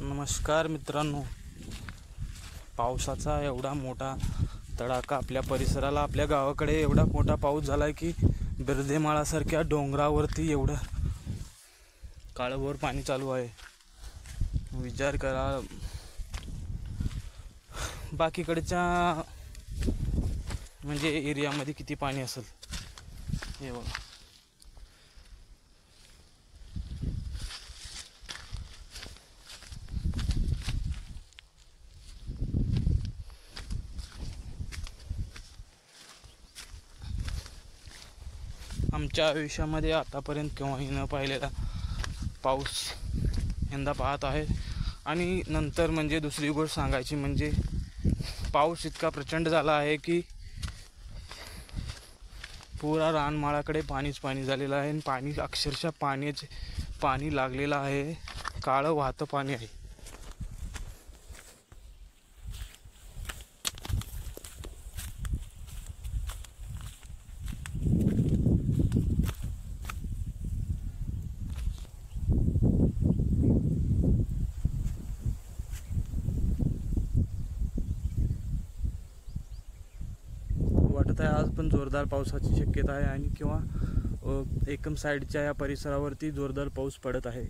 नमस्कार मित्रांनो, पावसाचा एवढा मोठा तडाखा आपल्या परिसराला, आपल्या गावाकडे एवढा मोठा पाऊस झालाय की बिर्देमाळासारख्या डोंगरावरती एवढं काळभोर पाणी चालू आहे. विचार करा बाकीकडच्या म्हणजे एरियामध्ये किती पाणी असेल. हे बघा, आमच्या आयुष्यामध्ये आतापर्यंत केव्हाही न पाहिलेला पाऊस यंदा पाहत आहे. आणि नंतर म्हणजे दुसरी गोष्ट सांगायची म्हणजे पाऊस इतका प्रचंड झाला आहे की पुरा रानमाळाकडे पाणीच पाणी झालेलं आहे. आणि पाणी अक्षरशः पाणी लागलेलं आहे, काळं वाहतं पाणी आहे. वाटत आहे आज पण जोरदार पावसाची शक्यता आहे आणि किंवा एकम साईडच्या या परिसरावरती जोरदार पाऊस पडत आहे.